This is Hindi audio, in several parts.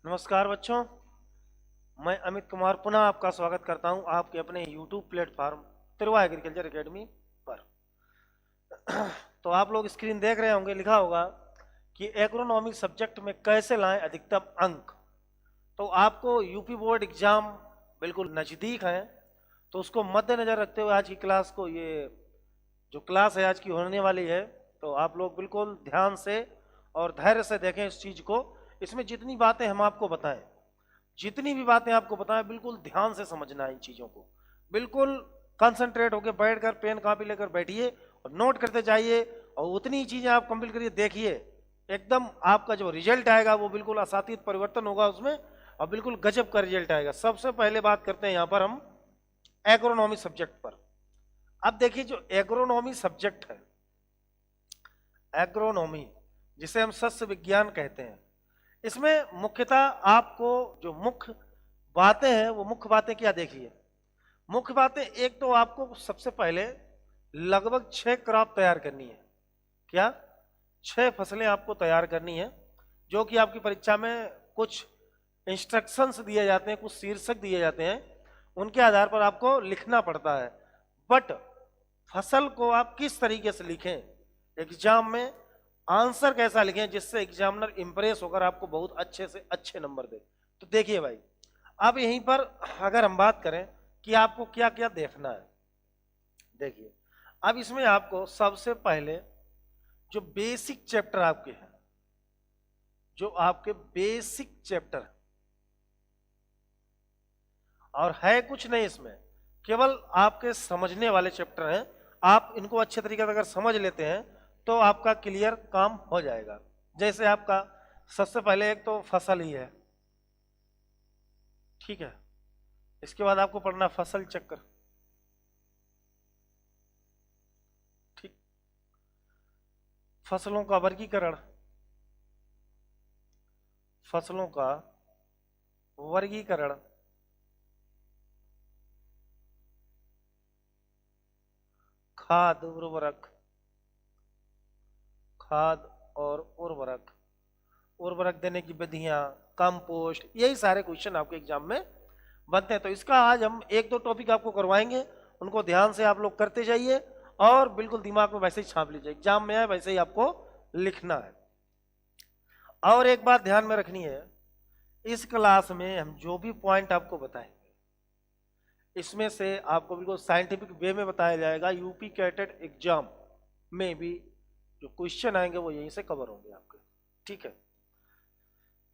नमस्कार बच्चों, मैं अमित कुमार पुनः आपका स्वागत करता हूं आपके अपने YouTube platform Tirwa agriculture academy पर। तो आप लोग स्क्रीन देख रहे होंगे, लिखा होगा कि एग्रोनॉमी सब्जेक्ट में कैसे लाएं अधिकतम अंक। तो आपको यूपी बोर्ड एग्जाम बिल्कुल नज़दीक है, तो उसको मद्देनजर रखते हुए आज की क्लास को, ये जो क्लास है आज की होने वाली है, तो आप लोग बिल्कुल ध्यान से और धैर्य से देखें इस चीज़ को। इसमें जितनी बातें हम आपको बताएं, जितनी भी बातें आपको बताएं, बिल्कुल ध्यान से समझना है इन चीज़ों को। बिल्कुल कंसंट्रेट होकर बैठकर पेन कापी लेकर बैठिए और नोट करते जाइए, और उतनी चीज़ें आप कंप्लीट करिए। देखिए एकदम आपका जो रिजल्ट आएगा वो बिल्कुल असातीत परिवर्तन होगा उसमें, और बिल्कुल गजब का रिजल्ट आएगा। सबसे पहले बात करते हैं यहाँ पर हम एग्रोनॉमी सब्जेक्ट पर। अब देखिए, जो एग्रोनॉमी सब्जेक्ट है, एग्रोनॉमी जिसे हम सस्य विज्ञान कहते हैं, इसमें मुख्यतः आपको जो मुख्य बातें हैं वो मुख्य बातें क्या देखिए। मुख्य बातें, एक तो आपको सबसे पहले लगभग 6 क्रॉप तैयार करनी है। क्या? 6 फसलें आपको तैयार करनी है, जो कि आपकी परीक्षा में कुछ इंस्ट्रक्शंस दिए जाते हैं, कुछ शीर्षक दिए जाते हैं, उनके आधार पर आपको लिखना पड़ता है। बट फसल को आप किस तरीके से लिखें, एग्जाम में आंसर कैसा लिखें जिससे एग्जामिनर इंप्रेस होकर आपको बहुत अच्छे से अच्छे नंबर दे। तो देखिए भाई, अब यहीं पर अगर हम बात करें कि आपको क्या क्या देखना है, देखिए अब इसमें आपको सबसे पहले जो बेसिक चैप्टर आपके हैं, जो आपके बेसिक चैप्टर, और है कुछ नहीं इसमें, केवल आपके समझने वाले चैप्टर हैं। आप इनको अच्छे तरीके से अगर समझ लेते हैं तो आपका क्लियर काम हो जाएगा। जैसे आपका सबसे पहले एक तो फसल ही है, ठीक है। इसके बाद आपको पढ़ना फसल चक्र, ठीक। फसलों का वर्गीकरण, फसलों का वर्गीकरण, खाद उर्वरक, खाद और उर्वरक, उर्वरक देने की विधियां, कंपोस्ट, यही सारे क्वेश्चन आपके एग्जाम में बनते हैं। तो इसका आज हम एक दो टॉपिक आपको करवाएंगे, उनको ध्यान से आप लोग करते जाइए और बिल्कुल दिमाग में वैसे ही छाप लीजिए, एग्जाम में आए वैसे ही आपको लिखना है। और एक बात ध्यान में रखनी है, इस क्लास में हम जो भी पॉइंट आपको बताएंगे, इसमें से आपको बिल्कुल साइंटिफिक वे में बताया जाएगा। यूपी कैटेट एग्जाम में भी जो क्वेश्चन आएंगे वो यहीं से कवर होंगे आपके, ठीक है।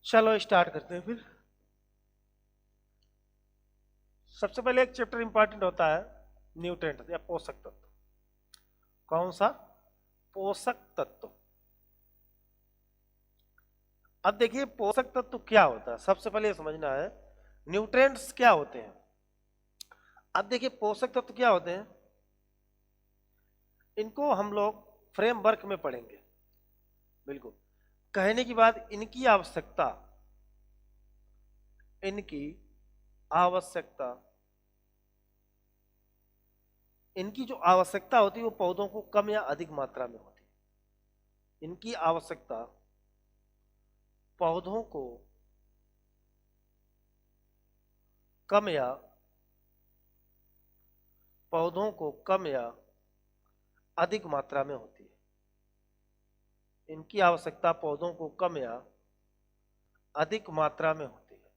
चलो स्टार्ट करते हैं फिर। सबसे पहले एक चैप्टर इंपॉर्टेंट होता है न्यूट्रिएंट या पोषक तत्व। कौन सा? पोषक तत्व। अब देखिए पोषक तत्व क्या होता है, सबसे पहले समझना है न्यूट्रिएंट्स क्या होते हैं। अब देखिए पोषक तत्व क्या होते हैं, इनको हम लोग फ्रेमवर्क में पढ़ेंगे। बिल्कुल कहने की बात, इनकी आवश्यकता, इनकी आवश्यकता, इनकी जो आवश्यकता होती है वो पौधों को कम या अधिक मात्रा में होती है। इनकी आवश्यकता पौधों को कम या पौधों को कम या अधिक मात्रा में होती है। इनकी आवश्यकता पौधों को कम या अधिक मात्रा में होती है,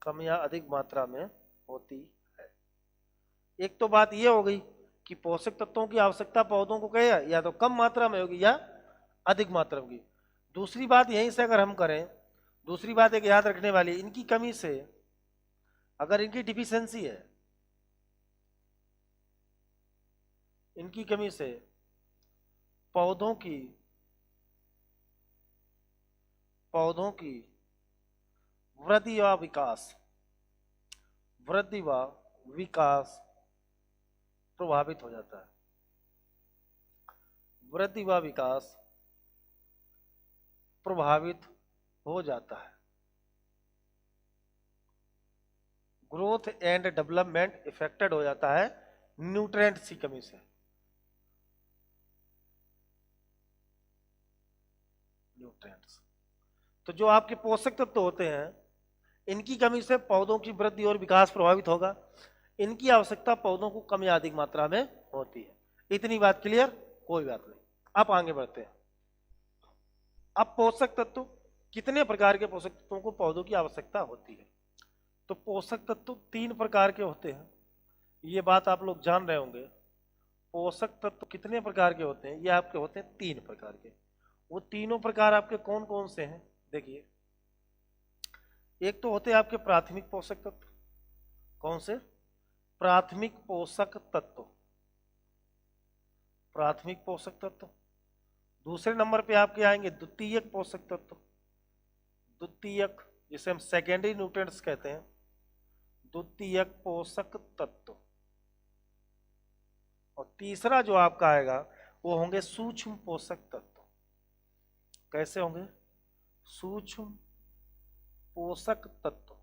कम या अधिक मात्रा में होती है। एक तो बात यह हो गई कि पोषक तत्वों की आवश्यकता पौधों को क्या या तो कम मात्रा में होगी या अधिक मात्रा में होगी। दूसरी बात यहीं से अगर हम करें, दूसरी बात एक याद रखने वाली, इनकी कमी से, अगर इनकी डिफिशियंसी है, इनकी कमी से पौधों की वृद्धि व विकास, वृद्धि व विकास प्रभावित हो जाता है। वृद्धि व विकास प्रभावित हो जाता है। ग्रोथ एंड डेवलपमेंट इफेक्टेड हो जाता है न्यूट्रिएंट्स की कमी से। न्यूट्रिएंट्स तो जो आपके पोषक तत्व होते हैं, इनकी कमी से पौधों की वृद्धि और विकास प्रभावित होगा। इनकी आवश्यकता पौधों को कम या अधिक मात्रा में होती है। इतनी बात क्लियर? कोई बात नहीं, अब आगे बढ़ते हैं। अब पोषक तत्व, कितने प्रकार के पोषक तत्वों को पौधों की आवश्यकता होती है? तो पोषक तत्व 3 प्रकार के होते हैं, ये बात आप लोग जान रहे होंगे। पोषक तत्व कितने प्रकार के होते हैं? ये आपके होते हैं 3 प्रकार के। वो तीनों प्रकार आपके कौन कौन से हैं? देखिए, एक तो होते हैं आपके प्राथमिक पोषक तत्व। कौन से? प्राथमिक पोषक तत्व, प्राथमिक पोषक तत्व। दूसरे नंबर पे आपके आएंगे द्वितीयक पोषक तत्व, द्वितीयक, जिसे हम सेकेंडरी न्यूट्रिएंट्स कहते हैं, द्वितीयक पोषक तत्व। और तीसरा जो आपका आएगा वो होंगे सूक्ष्म पोषक तत्व। कैसे होंगे? सूक्ष्म पोषक तत्व।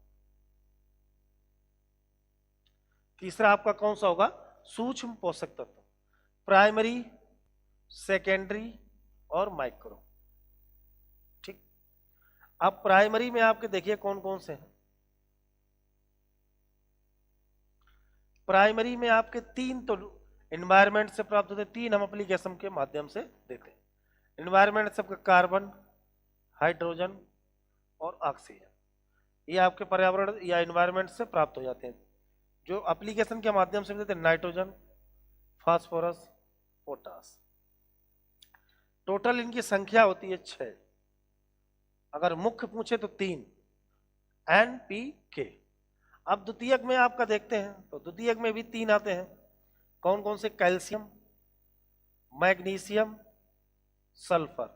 तीसरा आपका कौन सा होगा? सूक्ष्म पोषक तत्व। प्राइमरी, सेकेंडरी और माइक्रो। ठीक। अब प्राइमरी में आपके देखिए कौन कौन से हैं। प्राइमरी में आपके 3 तो एनवायरनमेंट से प्राप्त होते हैं, 3 हम एप्लीकेशन के माध्यम से देते हैं। एनवायरनमेंट से आपका कार्बन, हाइड्रोजन और ऑक्सीजन, ये आपके पर्यावरण या एनवायरनमेंट से प्राप्त हो जाते हैं। जो एप्लीकेशन के माध्यम से देते हैं नाइट्रोजन, फास्फोरस, पोटास। टोटल इनकी संख्या होती है 6। अगर मुख्य पूछे तो 3, NPK। अब द्वितीयक में आपका देखते हैं तो द्वितीयक में भी 3 आते हैं। कौन कौन से? कैल्शियम, मैग्नीशियम, सल्फर,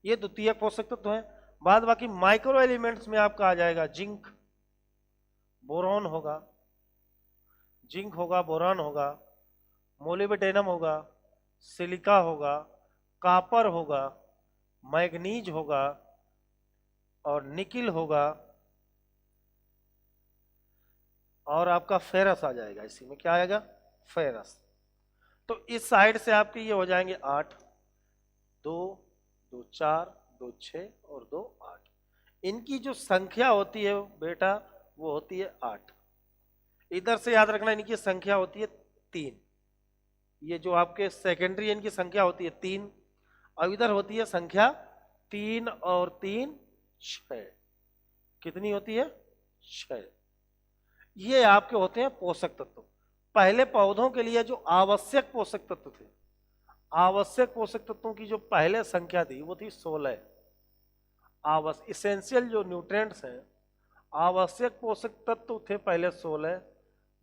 ये द्वितीयक पोषक तत्व हैं। बाद बाकी माइक्रो एलिमेंट्स में आपका आ जाएगा जिंक, बोरॉन होगा, जिंक होगा, बोरॉन होगा, मोलिब्डेनम होगा, सिलिका होगा, कॉपर होगा, मैग्नीज होगा और निकिल होगा, और आपका फेरस आ जाएगा। इसी में क्या आएगा? फेरस। तो इस साइड से आपके ये हो जाएंगे 8, 2, 2, 4, 2, 6 और 2, 8। इनकी जो संख्या होती है बेटा वो होती है 8। इधर से याद रखना, इनकी संख्या होती है 3। ये जो आपके सेकेंडरी, इनकी संख्या होती है 3, और इधर होती है संख्या 3 और 3 6। कितनी होती है? 6। ये आपके होते हैं पोषक तत्व। पहले पौधों के लिए जो आवश्यक पोषक तत्व थे, आवश्यक पोषक तत्वों की जो पहले संख्या थी वो थी 16। इसेंशियल जो न्यूट्रिएंट्स हैं, आवश्यक पोषक तत्व थे पहले 16,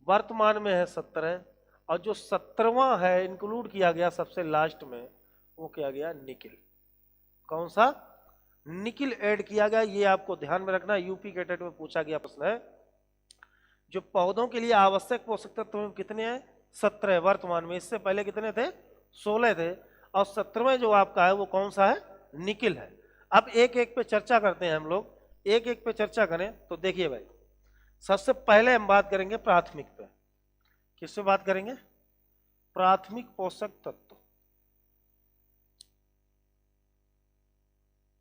वर्तमान में है 17। और जो 17वां है इंक्लूड किया गया सबसे लास्ट में, वो किया गया निकिल। कौन सा? निकिल ऐड किया गया। ये आपको ध्यान में रखना, यूपी कैटेट में पूछा गया प्रश्न है। जो पौधों के लिए आवश्यक पोषक तत्व कितने हैं? 17 वर्तमान में। इससे पहले कितने थे? 16 थे। और 17वें जो आपका है वो कौन सा है? निकिल है। अब एक एक पे चर्चा करते हैं हम लोग, एक एक पे चर्चा करें तो देखिए भाई, सबसे पहले हम बात करेंगे प्राथमिक पे। किस पे बात करेंगे? प्राथमिक पोषक तत्व।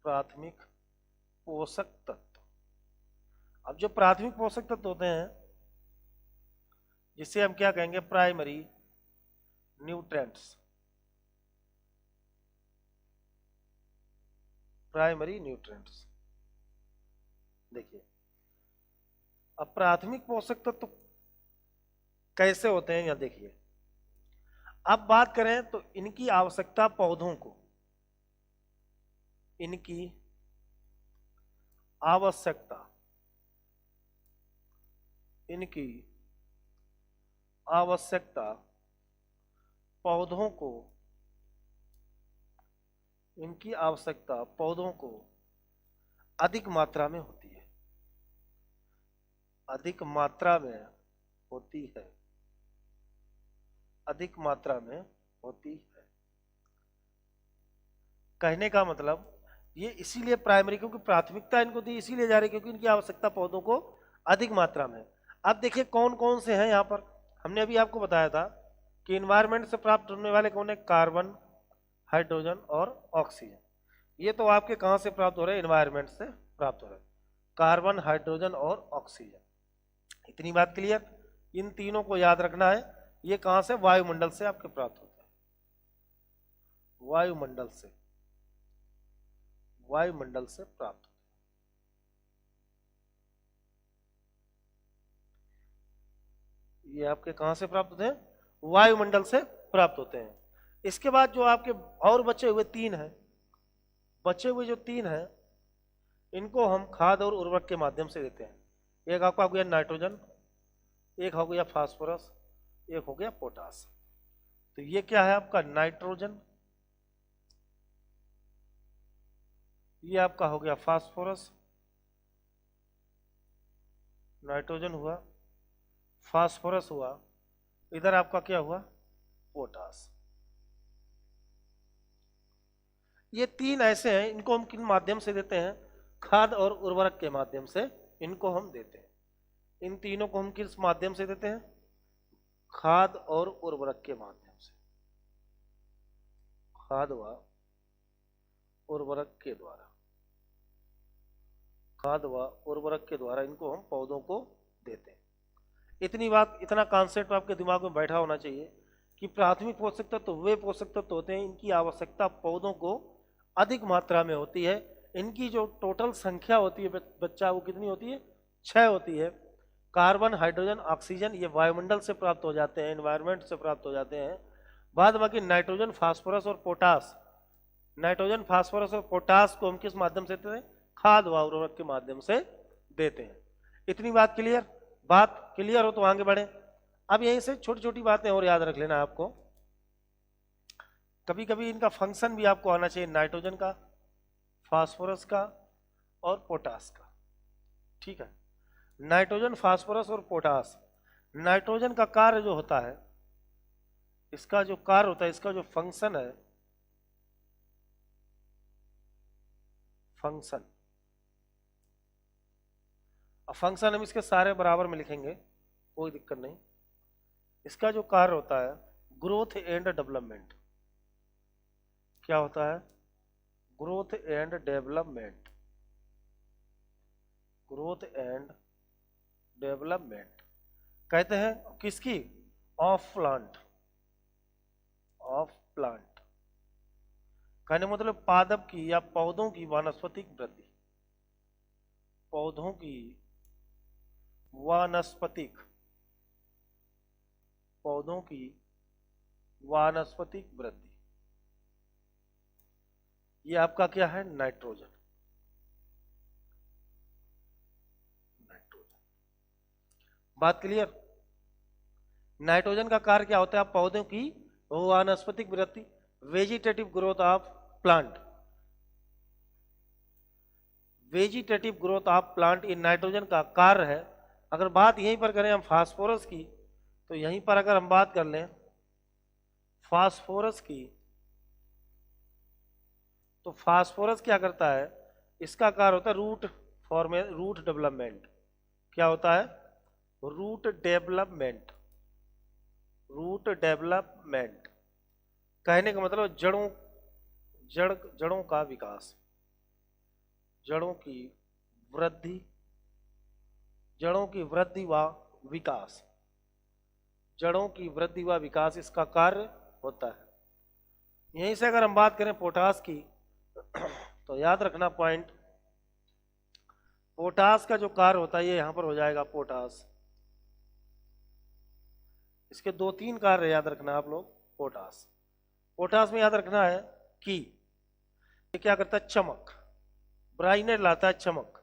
प्राथमिक पोषक तत्व। अब जो प्राथमिक पोषक तत्व होते हैं, जिसे हम क्या कहेंगे? Primary nutrients. Primary nutrients. देखिए, अब प्राथमिक पोषक तत्व कैसे होते हैं यहां देखिए। अब बात करें तो इनकी आवश्यकता पौधों को, इनकी आवश्यकता, इनकी आवश्यकता पौधों को, इनकी आवश्यकता पौधों को अधिक मात्रा में होती है, अधिक मात्रा में होती है, अधिक मात्रा में होती है। कहने का मतलब ये इसीलिए प्राइमरी, क्योंकि प्राथमिकता इनको दी इसीलिए जा रही क्योंकि इनकी आवश्यकता पौधों को अधिक मात्रा में। अब देखिए कौन कौन से हैं यहाँ पर। हमने अभी आपको बताया था कि इन्वायरमेंट से प्राप्त होने वाले कौन है? कार्बन, हाइड्रोजन और ऑक्सीजन। ये तो आपके कहाँ से प्राप्त हो रहे हैं, एनवायरनमेंट से प्राप्त हो रहे हैं, कार्बन, हाइड्रोजन और ऑक्सीजन। इतनी बात क्लियर। इन तीनों को याद रखना है। ये कहाँ से, वायुमंडल से आपके प्राप्त होते हैं, वायुमंडल से, वायुमंडल से प्राप्त होते हैं। ये आपके कहाँ से प्राप्त होते हैं, वायुमंडल से प्राप्त होते हैं। इसके बाद जो आपके और बचे हुए तीन हैं, बचे हुए जो तीन हैं, इनको हम खाद और उर्वरक के माध्यम से देते हैं। एक आपका हो गया नाइट्रोजन, एक हो गया फास्फोरस, एक हो गया पोटास। तो ये क्या है आपका नाइट्रोजन, ये आपका हो गया फास्फोरस, नाइट्रोजन हुआ, फास्फोरस हुआ, इधर आपका क्या हुआ, पोटास। ये तीन ऐसे हैं, इनको हम किन माध्यम से देते हैं, खाद और उर्वरक के माध्यम से इनको हम देते हैं। इन तीनों को हम किस माध्यम से देते हैं, खाद और उर्वरक के माध्यम से, खाद व उर्वरक के द्वारा, खाद व उर्वरक के द्वारा इनको हम पौधों को देते हैं। इतनी बात, इतना कॉन्सेप्ट आपके दिमाग में बैठा होना चाहिए कि प्राथमिक पोषक तत्व वे पोषक तत्व होते हैं, इनकी आवश्यकता पौधों को अधिक मात्रा में होती है। इनकी जो टोटल संख्या होती है बच्चा, वो कितनी होती है, 6 होती है। कार्बन, हाइड्रोजन, ऑक्सीजन ये वायुमंडल से प्राप्त हो जाते हैं, एनवायरनमेंट से प्राप्त हो जाते हैं। बाद बाकी नाइट्रोजन, फास्फोरस और पोटास, नाइट्रोजन, फास्फोरस और पोटास को हम किस माध्यम से देते हैं, खाद व उर्वरक के माध्यम से देते हैं। इतनी बात क्लियर। बात क्लियर हो तो आगे बढ़े। अब यहीं से छोटी छोटी बातें और याद रख लेना आपको। कभी कभी इनका फंक्शन भी आपको आना चाहिए, नाइट्रोजन का, फास्फोरस का और पोटास का। ठीक है, नाइट्रोजन, फास्फोरस और पोटास। नाइट्रोजन का कार्य जो होता है, इसका जो कार्य होता है, इसका जो फंक्शन है, फंक्शन, अब फंक्शन हम इसके सारे बराबर में लिखेंगे, कोई दिक्कत नहीं। इसका जो कार्य होता है, ग्रोथ एंड डेवलपमेंट। क्या होता है, growth and development, growth and development कहते हैं किसकी, ऑफ प्लांट, ऑफ प्लांट कहने मतलब पादप की या पौधों की वानस्पतिक वृद्धि, पौधों की वानस्पतिक, पौधों की वानस्पतिक वृद्धि। ये आपका क्या है, नाइट्रोजन, नाइट्रोजन। बात क्लियर। नाइट्रोजन का कार्य क्या होता है, आप पौधों की वानस्पतिक वृद्धि, vegetative growth of plant, vegetative growth of plant, in nitrogen का कार्य है। अगर बात यहीं पर करें हम फास्फोरस की, तो यहीं पर अगर हम बात कर लें फास्फोरस की, तो फास्फोरस क्या करता है, इसका कार्य होता है रूट फॉर्मे, रूट डेवलपमेंट। क्या होता है, रूट डेवलपमेंट, रूट डेवलपमेंट कहने का मतलब जड़ों, जड़ों का विकास, जड़ों की वृद्धि, जड़ों की वृद्धि व विकास, जड़ों की वृद्धि व विकास इसका कार्य होता है। यहीं से अगर हम बात करें पोटास की, तो याद रखना पॉइंट, पोटास का जो कार्य होता है ये यहां पर हो जाएगा पोटास। इसके 2-3 कार्य याद रखना आप लोग। पोटास, पोटास में याद रखना है कि ये क्या करता है, चमक, ब्राइटनेस लाता है, चमक।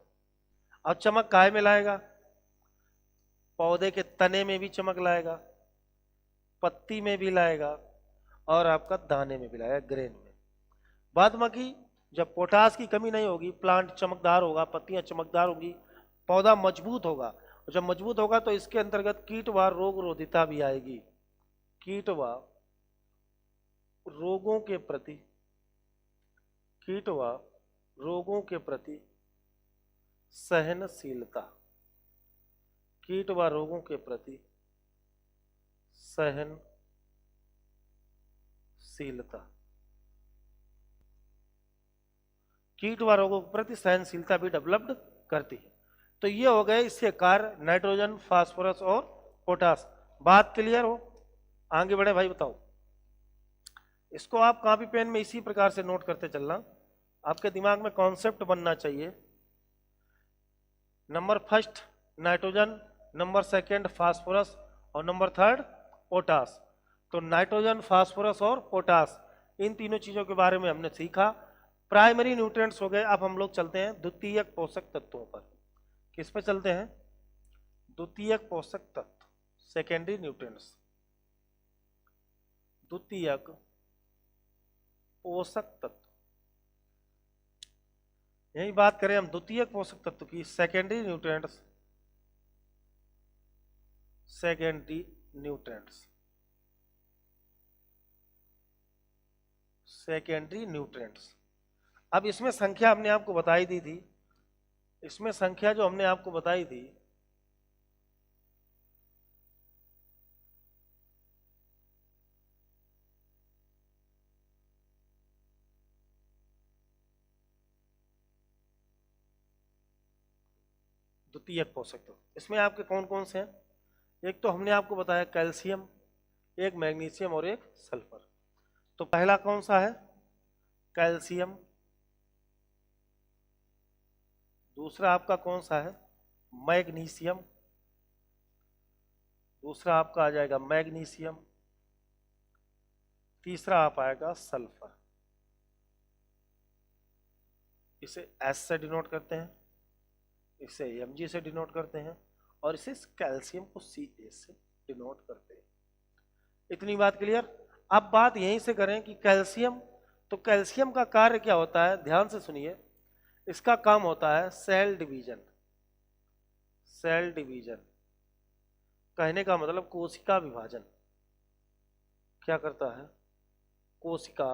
अब चमक काय में लाएगा, पौधे के तने में भी चमक लाएगा, पत्ती में भी लाएगा और आपका दाने में भी लाएगा, ग्रेन में। बाद बाकी जब पोटास की कमी नहीं होगी, प्लांट चमकदार होगा, पत्तियां चमकदार होगी, पौधा मजबूत होगा। और जब मजबूत होगा तो इसके अंतर्गत कीट व रोग रोधिता भी आएगी, कीट व रोगों के प्रति, कीट व रोगों के प्रति सहनशीलता, कीट व रोगों के प्रति सहनशीलता। कीट व रोगों के प्रति सहनशीलता भी डेवलप्ड करती है। तो ये हो गए इसके कार्य, नाइट्रोजन, फास्फोरस और पोटास। बात क्लियर हो? आगे बढ़े भाई, बताओ। इसको आप कॉपी पेन में इसी प्रकार से नोट करते चलना, आपके दिमाग में कॉन्सेप्ट बनना चाहिए। Number first nitrogen, number second phosphorus और नंबर थर्ड पोटास। तो नाइट्रोजन, फास्फोरस और पोटास, इन तीनों चीजों के बारे में हमने सीखा। प्राइमरी न्यूट्रिएंट्स हो गए। अब हम लोग चलते हैं द्वितीयक पोषक तत्वों पर। किस पे चलते हैं? द्वितीयक पोषक तत्व, सेकेंडरी न्यूट्रिएंट्स। द्वितीयक पोषक तत्व, यही बात करें हम द्वितीयक पोषक तत्व की, secondary nutrients. Secondary nutrients, secondary nutrients. अब इसमें संख्या हमने आपको बताई दी थी, इसमें संख्या जो हमने आपको बताई थी, द्वितीयक पोषक तत्व, इसमें आपके कौन कौन से हैं? एक तो हमने आपको बताया कैल्शियम, एक मैग्नीशियम और एक सल्फर। तो पहला कौन सा है? कैल्शियम। दूसरा आपका कौन सा है? मैग्नीशियम। दूसरा आपका आ जाएगा मैग्नीशियम। तीसरा आप आएगा सल्फर। इसे एस से डिनोट करते हैं, इसे Mg से डिनोट करते हैं, और इसे कैल्शियम को Ca से डिनोट करते हैं। इतनी बात क्लियर? अब बात यहीं से करें कि कैल्शियम, तो कैल्शियम का कार्य क्या होता है? ध्यान से सुनिए। इसका काम होता है सेल डिवीजन। सेल डिवीजन कहने का मतलब कोशिका विभाजन। क्या करता है? कोशिका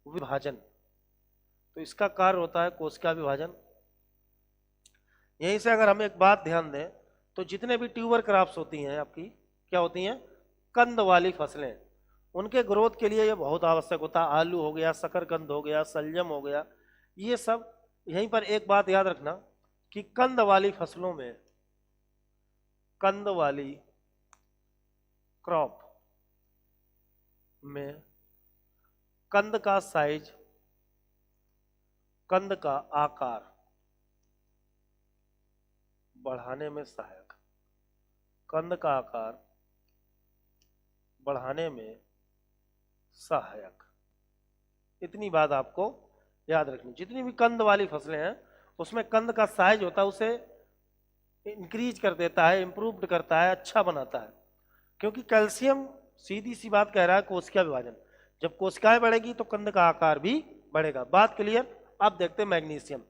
विभाजन। तो इसका कार्य होता है कोशिका विभाजन। यहीं से अगर हम एक बात ध्यान दें, तो जितने भी ट्यूबर क्रॉप्स होती हैं आपकी, क्या होती हैं? कंद वाली फसलें। उनके ग्रोथ के लिए ये बहुत आवश्यक होता है। आलू हो गया, शकरकंद हो गया, शलजम हो गया, ये सब। यहीं पर एक बात याद रखना कि कंद वाली फसलों में, कंद वाली क्रॉप में कंद का साइज, कंद का आकार बढ़ाने में सहायक, कंद का आकार बढ़ाने में सहायक। इतनी बात आपको याद रखनी। जितनी भी कंद वाली फसलें हैं उसमें कंद का साइज होता है, उसे इंक्रीज कर देता है, इंप्रूव्ड करता है, अच्छा बनाता है। क्योंकि कैल्शियम सीधी सी बात कह रहा है कोशिका विभाजन। जब कोशिकाएं बढ़ेगी तो कंद का आकार भी बढ़ेगा। बात क्लियर? अब देखते हैं मैग्नीशियम।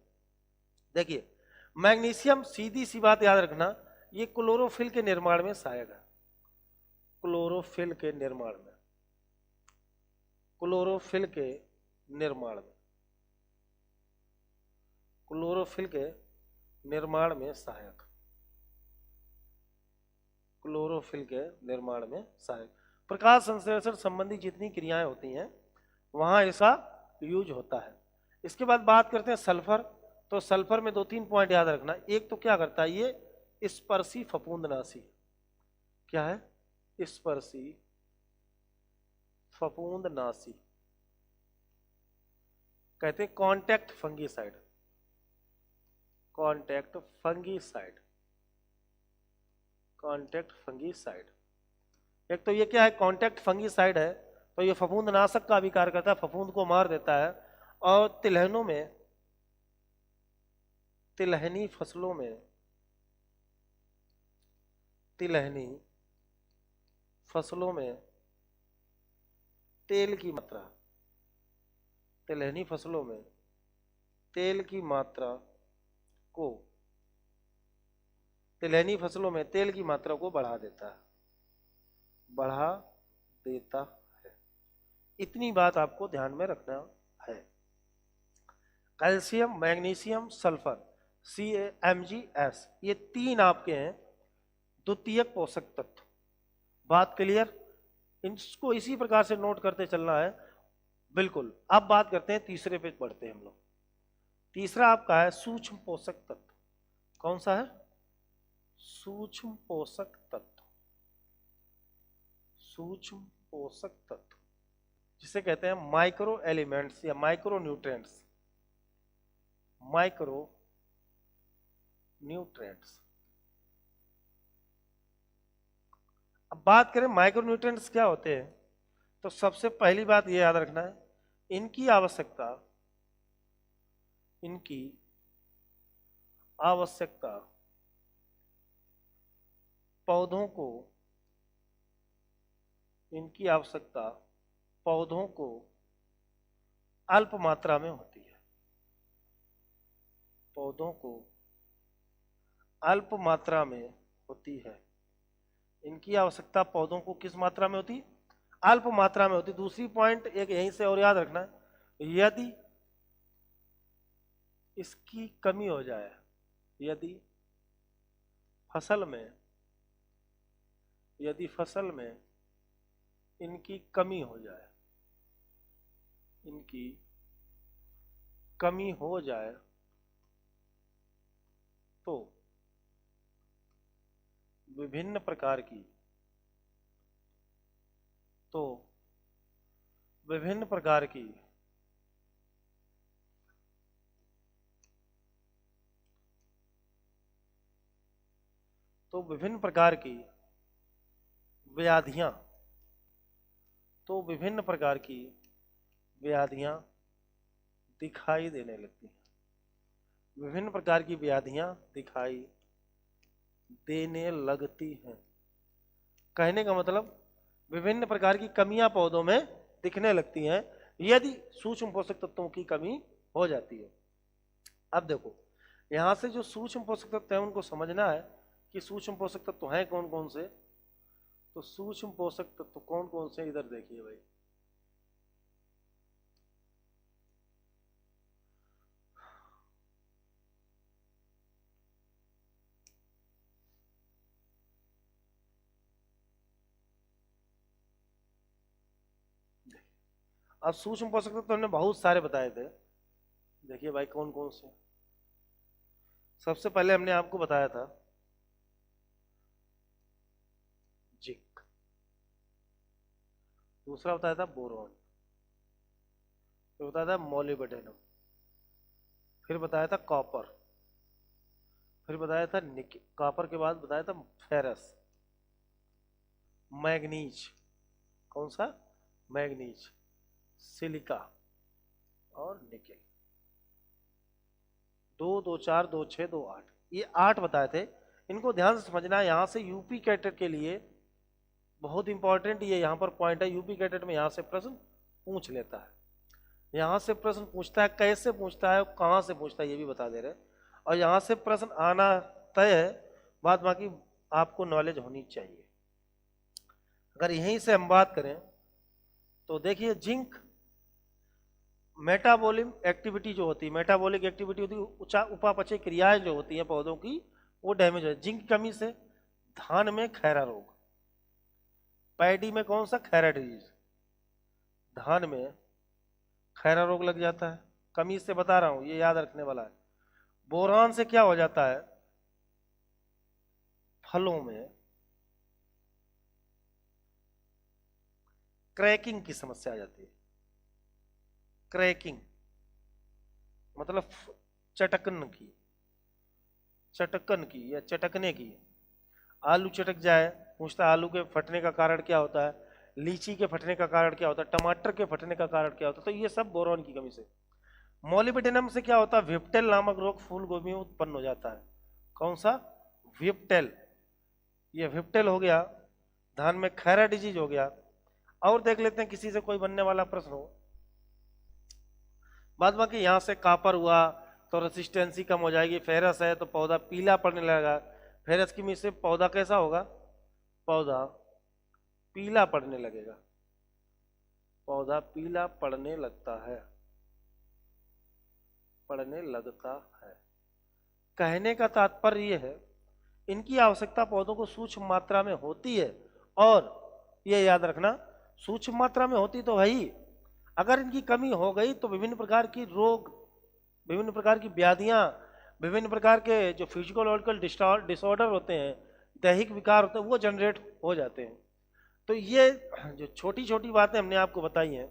देखिए मैग्नीशियम, सीधी सी बात याद रखना, ये क्लोरोफिल के निर्माण में सहायक है। क्लोरोफिल के निर्माण में, क्लोरोफिल के निर्माण में, क्लोरोफिल के निर्माण में सहायक, क्लोरोफिल के निर्माण में सहायक। प्रकाश संश्लेषण संबंधी जितनी क्रियाएं होती हैं वहां इसका यूज होता है। इसके बाद बात करते हैं सल्फर। तो सल्फर में 2-3 पॉइंट याद रखना। एक तो क्या करता है, ये स्पर्शी फफूंदनाशी। क्या है? स्पर्शी फफूंदनाशी, कहते हैं contact fungicide. Contact fungicide, contact fungicide. एक तो ये क्या है? कॉन्टैक्ट फंगीसाइड है, तो ये फफूंदनाशक का भी कार्य करता है, फफूंद को मार देता है। और तिलहनों में, तिलहनी फसलों में, तिलहनी फसलों में तेल की मात्रा, तिलहनी फसलों में तेल की मात्रा को, तिलहनी फसलों में तेल की मात्रा को बढ़ा देता है, बढ़ा देता है। इतनी बात आपको ध्यान में रखना है। कैल्शियम, मैग्नीशियम, सल्फर, CaMgS, ये 3 आपके हैं द्वितीयक पोषक तत्व। बात क्लियर? इसको इसी प्रकार से नोट करते चलना है। बिल्कुल। अब बात करते हैं, तीसरे पे बढ़ते हैं हम लोग। तीसरा आपका है सूक्ष्म पोषक तत्व। कौन सा है? सूक्ष्म पोषक तत्व। सूक्ष्म पोषक तत्व जिसे कहते हैं माइक्रो एलिमेंट्स या माइक्रो न्यूट्रिएंट्स। Micro nutrients. अब बात करें माइक्रो न्यूट्रिएंट्स क्या होते हैं, तो सबसे पहली बात ये याद रखना है, इनकी आवश्यकता पौधों को अल्प मात्रा में होती है। पौधों को अल्प मात्रा में होती है। इनकी आवश्यकता पौधों को किस मात्रा में होती? अल्प मात्रा में होती। दूसरी पॉइंट एक यहीं से और याद रखना है, यदि इसकी कमी हो जाए, यदि फसल में इनकी कमी हो जाए तो विभिन्न प्रकार की व्याधियां दिखाई देने लगती हैं। विभिन्न प्रकार की व्याधियां दिखाई देने लगती हैं। कहने का मतलब विभिन्न प्रकार की कमियां पौधों में दिखने लगती हैं यदि सूक्ष्म पोषक तत्वों की कमी हो जाती है। अब देखो यहां से जो सूक्ष्म पोषक तत्व है उनको समझना है कि सूक्ष्म पोषक तत्व हैं कौन कौन से। तो सूक्ष्म पोषक तत्व कौन कौन से, इधर देखिए भाई। अब सूक्ष्म पोषक तत्व हमने बहुत सारे बताए थे, देखिए भाई कौन कौन से। सबसे पहले हमने आपको बताया था जिंक, दूसरा बताया था बोरॉन, फिर बताया था मोलिब्डेनम, फिर बताया था कॉपर, फिर बताया था निकेल, कॉपर के बाद बताया था फेरस, मैग्नीज, कौन सा? मैग्नीज, सिलिका और निकेल। 2, 2, 4, 2, 6, 2, 8, ये 8 बताए थे। इनको ध्यान से समझना है। यहाँ से यूपी कैटेट के लिए बहुत इंपॉर्टेंट ये यहाँ पर पॉइंट है। यूपी कैटेट में यहाँ से प्रश्न पूछ लेता है। यहाँ से प्रश्न पूछता है, कैसे पूछता है, कहाँ से पूछता है, ये भी बता दे रहे। और यहाँ से प्रश्न आना तय है, बात बाकी आपको नॉलेज होनी चाहिए। अगर यहीं से हम बात करें तो देखिए जिंक मेटाबॉलिक एक्टिविटी जो होती है, उपापचय क्रियाएं जो होती हैं पौधों की, वो डैमेज हो। जिंक की कमी से धान में खैरा रोग, पैडी में कौन सा? खैरा डिजीज, धान में खैरा रोग लग जाता है। कमी से बता रहा हूं, ये याद रखने वाला है। बोरान से क्या हो जाता है? फलों में क्रैकिंग की समस्या आ जाती है। क्रैकिंग मतलब चटकन की या चटकने की। आलू चटक जाए, पूछता है आलू के फटने का कारण क्या होता है, लीची के फटने का कारण क्या होता है, टमाटर के फटने का कारण क्या होता है, तो ये सब बोरॉन की कमी से। मोलिब्डेनम से क्या होता है? विप्टेल नामक रोग फूल गोभी में उत्पन्न हो जाता है। कौन सा? विप्टेल। ये विप्टेल हो गया, धान में खैरा डिजीज हो गया। और देख लेते हैं किसी से कोई बनने वाला प्रश्न हो। बाद बाकी यहाँ से कॉपर हुआ तो रेसिस्टेंसी कम हो जाएगी। फेरस है तो पौधा पीला पड़ने लगेगा। फेरस की मिर्च से पौधा कैसा होगा? पौधा पीला पड़ने लगेगा। पौधा पीला पड़ने लगता है। कहने का तात्पर्य यह है, इनकी आवश्यकता पौधों को सूक्ष्म मात्रा में होती है। और ये याद रखना, सूक्ष्म मात्रा में होती तो है ही, अगर इनकी कमी हो गई तो विभिन्न प्रकार की रोग विभिन्न प्रकार की व्याधियाँ, विभिन्न प्रकार के जो फिजिकोलॉजिकल डिसऑर्डर होते हैं, दैहिक विकार होते हैं, वो जनरेट हो जाते हैं। तो ये जो छोटी छोटी बातें हमने आपको बताई हैं,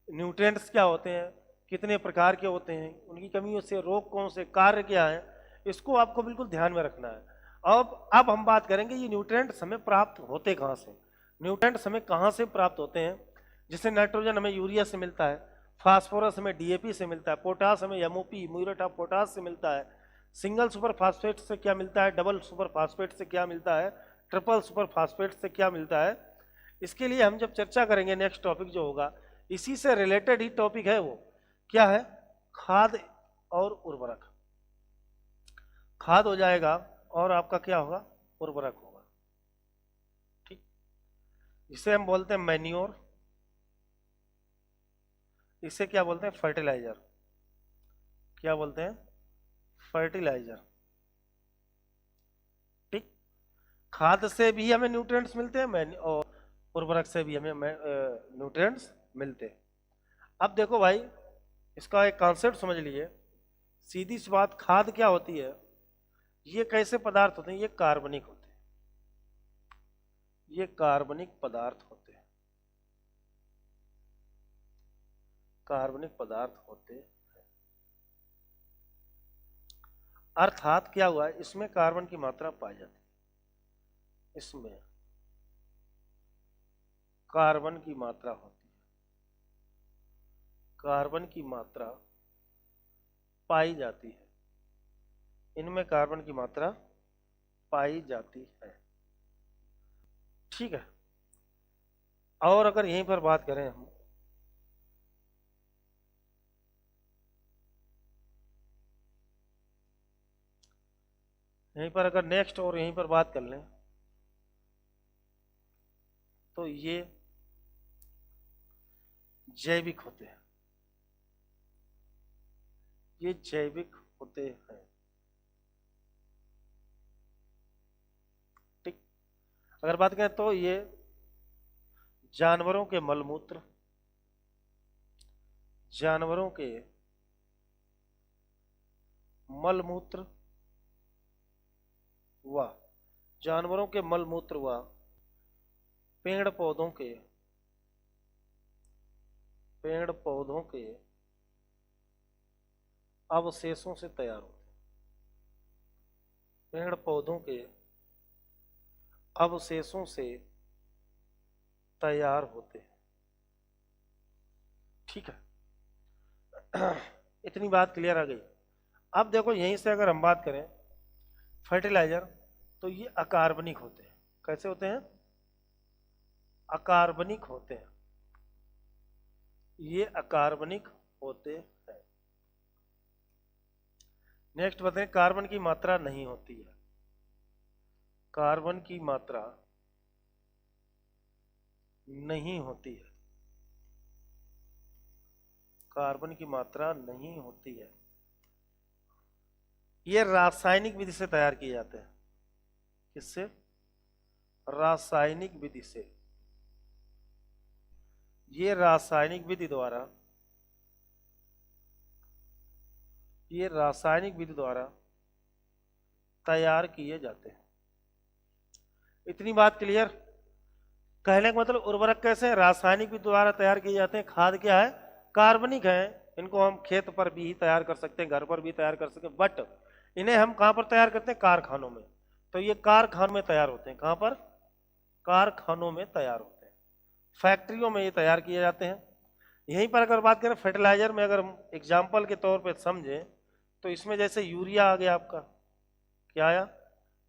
न्यूट्रिएंट्स क्या होते हैं, कितने प्रकार के होते हैं, उनकी कमियों से रोग कौन से, कार्य क्या है, इसको आपको बिल्कुल ध्यान में रखना है। अब हम बात करेंगे ये न्यूट्रिएंट्स हमें प्राप्त होते कहाँ से, न्यूट्रिएंट्स हमें कहाँ से प्राप्त होते हैं। जैसे नाइट्रोजन हमें यूरिया से मिलता है, फास्फोरस हमें डीएपी से मिलता है, पोटास हमें एमओपी म्यूरेट ऑफ पोटास से मिलता है, सिंगल सुपर फास्फेट से क्या मिलता है, डबल सुपर फास्फेट से क्या मिलता है, ट्रिपल सुपर फास्फेट से क्या मिलता है। इसके लिए हम जब चर्चा करेंगे, नेक्स्ट टॉपिक जो होगा इसी से रिलेटेड ही टॉपिक है, वो क्या है, खाद और उर्वरक। खाद हो जाएगा और आपका क्या होगा, उर्वरक होगा। ठीक, इसे हम बोलते हैं मैन्योर, इसे क्या बोलते हैं, फर्टिलाइजर। क्या बोलते हैं, फर्टिलाइजर। ठीक, खाद से भी हमें न्यूट्रिएंट्स मिलते हैं और उर्वरक से भी हमें न्यूट्रिएंट्स मिलते हैं। अब देखो भाई, इसका एक कॉन्सेप्ट समझ लिए। सीधी सी बात, खाद क्या होती है, ये कैसे पदार्थ होते हैं, ये कार्बनिक होते हैं, ये कार्बनिक पदार्थ होते हैं, कार्बनिक पदार्थ होते हैं। अर्थात क्या हुआ, इसमें कार्बन की मात्रा पाई जाती है, इसमें कार्बन की मात्रा होती है, कार्बन की मात्रा पाई जाती है, इनमें कार्बन की मात्रा पाई जाती है। ठीक है, और अगर यहीं पर बात करें हम, यहीं पर अगर नेक्स्ट और यहीं पर बात कर लें, तो ये जैविक होते हैं, ये जैविक होते हैं। ठीक, अगर बात करें तो ये जानवरों के मलमूत्र, जानवरों के मलमूत्र व जानवरों के मलमूत्र व पेड़ पौधों के अवशेषों से तैयार होते हैं, पेड़ पौधों के अवशेषों से तैयार होते हैं। ठीक है, इतनी बात क्लियर आ गई। अब देखो, यहीं से अगर हम बात करें फर्टिलाइजर, तो ये अकार्बनिक होते हैं। कैसे होते हैं, अकार्बनिक होते हैं, ये अकार्बनिक होते हैं। नेक्स्ट बताएं, कार्बन की मात्रा नहीं होती है, कार्बन की मात्रा नहीं होती है, कार्बन की मात्रा नहीं होती है। ये रासायनिक विधि से तैयार किए जाते हैं। किससे, रासायनिक विधि से। ये रासायनिक विधि द्वारा, ये रासायनिक विधि द्वारा तैयार किए जाते हैं। इतनी बात क्लियर। कहने का मतलब उर्वरक कैसे हैं, रासायनिक विधि द्वारा तैयार किए जाते हैं। खाद क्या है, कार्बनिक है, इनको हम खेत पर भी तैयार कर सकते हैं, घर पर भी तैयार कर सकते हैं, बट इन्हें हम कहां पर तैयार करते हैं, कारखानों में। तो ये कारखानों में तैयार होते हैं, कहां पर, कारखानों में तैयार होते हैं, फैक्ट्रियों में ये तैयार किए जाते हैं। यहीं पर अगर बात करें फर्टिलाइजर में, अगर हम एग्जाम्पल के तौर पर समझें, तो इसमें जैसे यूरिया आ गया, आपका क्या आया,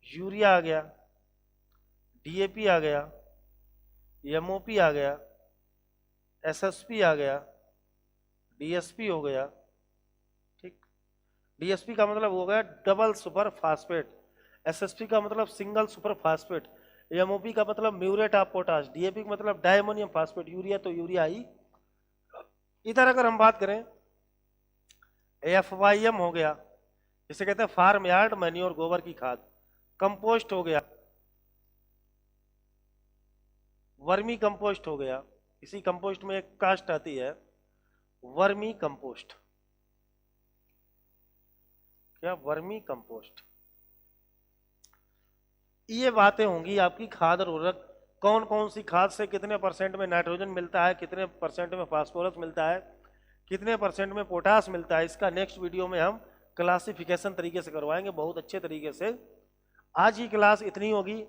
यूरिया आ गया, डीएपी आ गया, एमओपी आ गया, एसएसपी आ गया, डीएसपी हो गया। ठीक, डीएसपी का मतलब हो गया डबल सुपर फास्फेट, एसएसपी का मतलब सिंगल सुपर फास्फेट, एमओपी का मतलब म्यूरेट ऑफ पोटाश, डीएपी का मतलब डायमोनियम फास्फेट, यूरिया तो यूरिया ही। इधर अगर हम बात करें एफवाईएम हो गया, इसे कहते हैं फार्म यार्ड मैन्योर, गोबर की खाद। कंपोस्ट हो गया, वर्मी कंपोस्ट हो गया, इसी कंपोस्ट में एक कास्ट आती है वर्मी कंपोस्ट, क्या, वर्मी कंपोस्ट। ये बातें होंगी आपकी खाद और उर्वरक, कौन कौन सी खाद से कितने परसेंट में नाइट्रोजन मिलता है, कितने परसेंट में फास्फोरस मिलता है, कितने परसेंट में पोटास मिलता है, इसका नेक्स्ट वीडियो में हम क्लासिफिकेशन तरीके से करवाएंगे, बहुत अच्छे तरीके से। आज की क्लास इतनी होगी।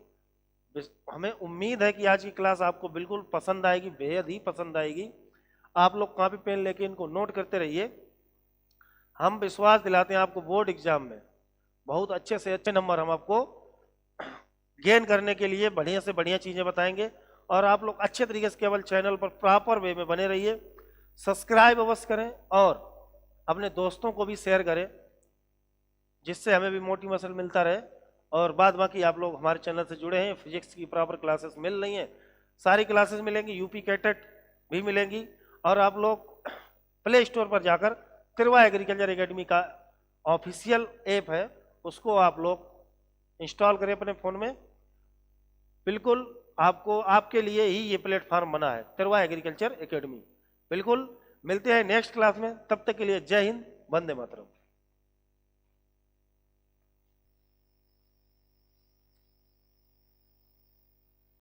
हमें उम्मीद है कि आज की क्लास आपको बिल्कुल पसंद आएगी, बेहद ही पसंद आएगी। आप लोग कॉपी पेन लेके इनको नोट करते रहिए। हम विश्वास दिलाते हैं आपको बोर्ड एग्जाम में बहुत अच्छे से अच्छे नंबर हम आपको गेन करने के लिए बढ़िया से बढ़िया चीजें बताएंगे। और आप लोग अच्छे तरीके से केवल चैनल पर प्रॉपर वे में बने रहिए, सब्सक्राइब अवश्य करें और अपने दोस्तों को भी शेयर करें, जिससे हमें भी मोटिवेशन मिलता रहे। और बाद बाकी आप लोग हमारे चैनल से जुड़े हैं, फिजिक्स की प्रॉपर क्लासेस मिल रही हैं, सारी क्लासेस मिलेंगी, यूपी कैटेट भी मिलेंगी। और आप लोग प्ले स्टोर पर जाकर तिरवा एग्रीकल्चर एकेडमी का ऑफिशियल ऐप है, उसको आप लोग इंस्टॉल करें अपने फ़ोन में। बिल्कुल आपको, आपके लिए ही ये प्लेटफॉर्म बना है, तिरवा एग्रीकल्चर एकेडमी। बिल्कुल मिलते हैं नेक्स्ट क्लास में, तब तक के लिए जय हिंद, वंदे मातरम।